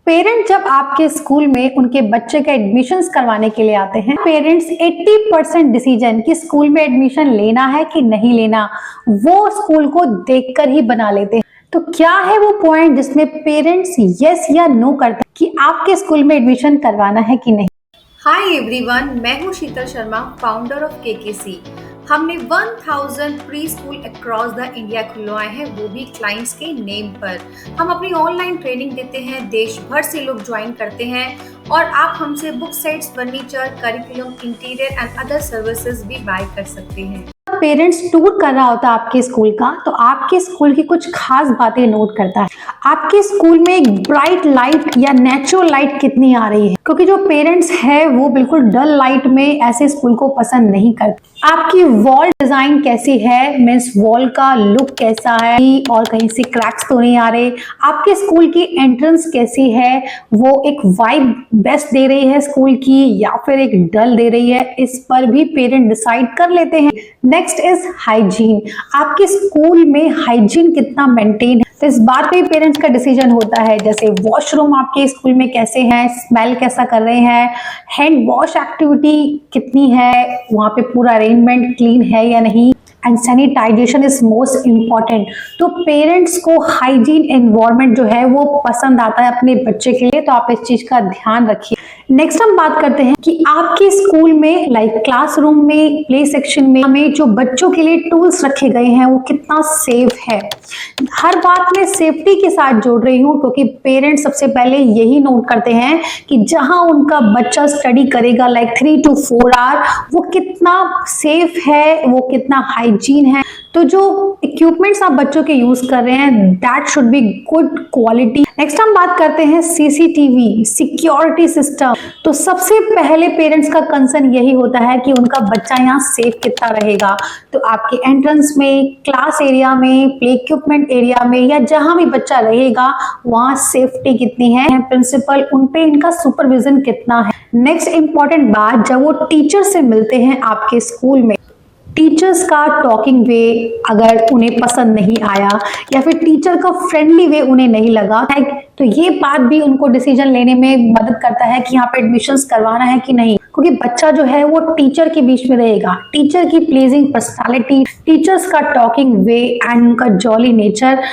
Parents जब आपके school में उनके बच्चे का एडमिशन्स करवाने के लिए आते हैं, पेरेंट्स 80% डिसीजन कि स्कूल में एडमिशन लेना है कि नहीं लेना वो स्कूल को देखकर ही बना लेते हैं। तो क्या है वो पॉइंट जिसमें पेरेंट्स यस या नो करते हैं कि आपके स्कूल में एडमिशन करवाना है कि नहीं? हाय एवरीवन, मैं हूं शीतल शर्मा, फाउंडर ऑफ केकेसी। हमने 1000 pre school across the India खुलवाए हैं, वो भी क्लाइंट्स के नेम पर। हम अपनी ऑनलाइन ट्रेनिंग देते हैं, देश भर से लोग ज्वाइन करते हैं और आप हमसे book sets, furniture, curriculum, interior and other services भी बाय कर सकते हैं। पेरेंट्स टूर कर रहा होता है आपके स्कूल का, तो आपके स्कूल की कुछ खास बातें नोट करता है। आपके स्कूल में एक ब्राइट लाइट या नेचुरल लाइट कितनी आ रही है, क्योंकि जो पेरेंट्स है वो बिल्कुल डल लाइट में ऐसे स्कूल को पसंद नहीं करते। आपकी वॉल डिजाइन कैसी है, मीन्स वॉल का लुक कैसा है और कहीं से क्रैक्स तो नहीं आ रहे। आपके स्कूल की एंट्रेंस कैसी है, वो एक वाइब बेस्ट दे रही है स्कूल की या फिर एक डल दे रही है, इस पर भी पेरेंट डिसाइड कर लेते हैं। Next is hygiene. आपके स्कूल में हाइजीन कितना मेंटेन है, तो इस बात पे पेरेंट्स का डिसीजन होता है। जैसे वॉशरूम आपके स्कूल में कैसे हैं, स्मेल कैसा कर रहे हैं, हैंड वॉश एक्टिविटी कितनी है, वहां पे पूरा अरेंजमेंट क्लीन है या नहीं, and sanitization is most important. तो पेरेंट्स को हाइजीन एनवायरनमेंट जो है वो पसंद आता है अपने बच्चे के लिए, तो आप इस चीज का ध्यान रखिए। नेक्स्ट हम बात करते हैं कि आपके स्कूल में लाइक क्लासरूम में, प्ले सेक्शन में जो बच्चों के लिए टूल्स रखे गए हैं वो कितना सेफ है। हर बात में सेफ्टी के साथ जोड़ रही हूँ, क्योंकि पेरेंट्स सबसे पहले यही नोट करते हैं कि जहां उनका बच्चा स्टडी करेगा लाइक 3 to 4 आवर, वो कितना सेफ है, वो कितना हाइजीन है। तो जो इक्विपमेंट्स आप बच्चों के यूज कर रहे हैं that should be good quality. Next हम बात करते हैं सीसीटीवी, सिक्योरिटी सिस्टम। तो सबसे पहले पेरेंट्स का कंसर्न यही होता है कि उनका बच्चा यहाँ सेफ कितना रहेगा। तो आपके एंट्रेंस में, क्लास एरिया में, प्ले इक्विपमेंट एरिया में या जहां भी बच्चा रहेगा वहां सेफ्टी कितनी है, प्रिंसिपल उन पे इनका सुपरविजन कितना है। नेक्स्ट इंपॉर्टेंट बात, जब वो टीचर से मिलते हैं आपके स्कूल में, टीचर्स का टॉकिंग वे अगर उन्हें पसंद नहीं आया या फिर टीचर का फ्रेंडली वे उन्हें नहीं लगा, तो ये बात भी उनको डिसीजन लेने में मदद करता है कि यहाँ पे एडमिशंस करवाना है कि नहीं। क्योंकि बच्चा जो है वो टीचर के बीच में रहेगा, टीचर की प्लीजिंग पर्सनालिटी, टीचर्स का टॉकिंग वे एंड उनका जॉली नेचर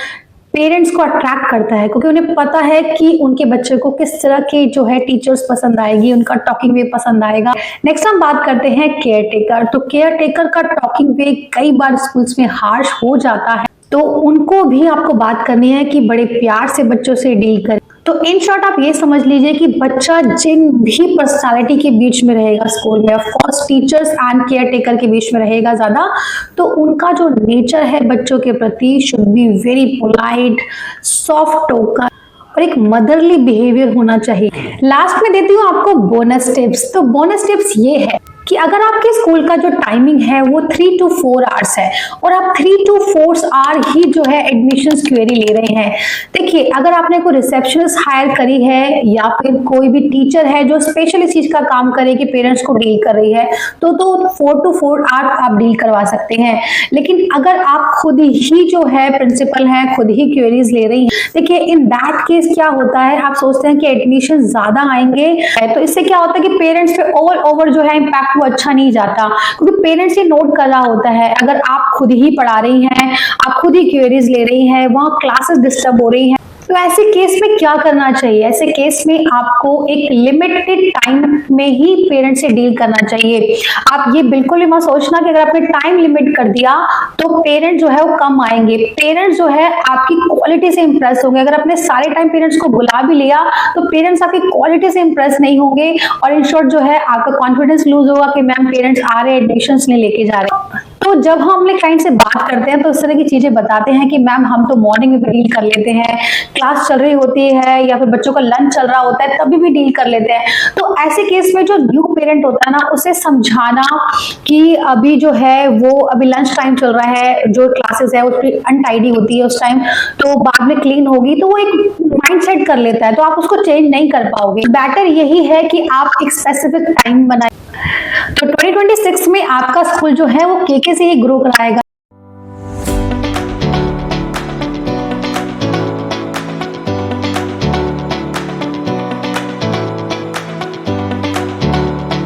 पेरेंट्स को अट्रैक्ट करता है, क्योंकि उन्हें पता है कि उनके बच्चे को किस तरह के जो है टीचर्स पसंद आएगी, उनका टॉकिंग वे पसंद आएगा। नेक्स्ट हम बात करते हैं केयर टेकर। तो केयर टेकर का टॉकिंग वे कई बार स्कूल्स में हार्श हो जाता है, तो उनको भी आपको बात करनी है कि बड़े प्यार से बच्चों से डील करें। तो इन शॉर्ट आप ये समझ लीजिए कि बच्चा जिन भी पर्सनालिटी के बीच में रहेगा स्कूल में, of course teachers and care taker के बीच में रहेगा ज्यादा, तो उनका जो नेचर है बच्चों के प्रति should be very polite, soft token और एक मदरली बिहेवियर होना चाहिए। लास्ट में देती हूँ आपको बोनस टिप्स। तो बोनस टिप्स ये है कि अगर आपके स्कूल का जो टाइमिंग है वो 3 to 4 आवर्स है और आप 3 to 4 आवर ही जो है एडमिशंस क्वेरी ले रहे हैं, देखिए अगर आपने कोई रिसेप्शनिस्ट हायर करी है या फिर कोई भी टीचर है जो स्पेशल इस चीज का काम करे कि पेरेंट्स को डील कर रही है, तो 4 to 4 आवर आप डील करवा सकते हैं। लेकिन अगर आप खुद ही जो है प्रिंसिपल है, खुद ही क्वेरीज ले रही हैं, देखिए इन दैट केस क्या होता है, आप सोचते हैं कि एडमिशन ज्यादा आएंगे, तो इससे क्या होता है कि पेरेंट्स पे ऑल ओवर जो है इम्पैक्ट वो अच्छा नहीं जाता, क्योंकि पेरेंट्स ये नोट कर रहा होता है अगर आप खुद ही पढ़ा रही हैं, आप खुद ही क्वेरीज ले रही हैं, वहां क्लासेस डिस्टर्ब हो रही हैं, तो ऐसे केस में क्या करना चाहिए? ऐसे केस में आपको एक लिमिटेड टाइम में ही पेरेंट्स से डील करना चाहिए। आप ये बिल्कुल भी मत सोचना कि अगर आपने टाइम लिमिट कर दिया तो पेरेंट्स जो है वो कम आएंगे। पेरेंट्स जो है आपकी क्वालिटी से इंप्रेस होंगे। अगर आपने सारे टाइम पेरेंट्स को बुला भी लिया तो पेरेंट्स आपकी क्वालिटी से इंप्रेस नहीं होंगे और इन शॉर्ट जो है आपका कॉन्फिडेंस लूज होगा कि मैम पेरेंट्स आ रहे हैं, एडमिशंस नहीं लेके जा रहे। तो जब हम अपने क्लाइंट से बात करते हैं तो इस तरह की चीजें बताते हैं कि मैम हम तो मॉर्निंग में भी डील कर लेते हैं, क्लास चल रही होती है या फिर बच्चों का लंच चल रहा होता है तभी भी डील कर लेते हैं। तो ऐसे केस में जो न्यू पेरेंट होता है ना, उसे समझाना कि अभी जो है वो अभी लंच टाइम चल रहा है, जो क्लासेस है उसकी अनटाइडी होती है उस टाइम, तो बाद में क्लीन होगी, तो वो एक माइंड सेट कर लेता है, तो आप उसको चेंज नहीं कर पाओगे। बेटर यही है कि आप एक स्पेसिफिक टाइम बनाए। तो 2026 में आपका स्कूल जो है वो केके से ही ग्रो कराएगा।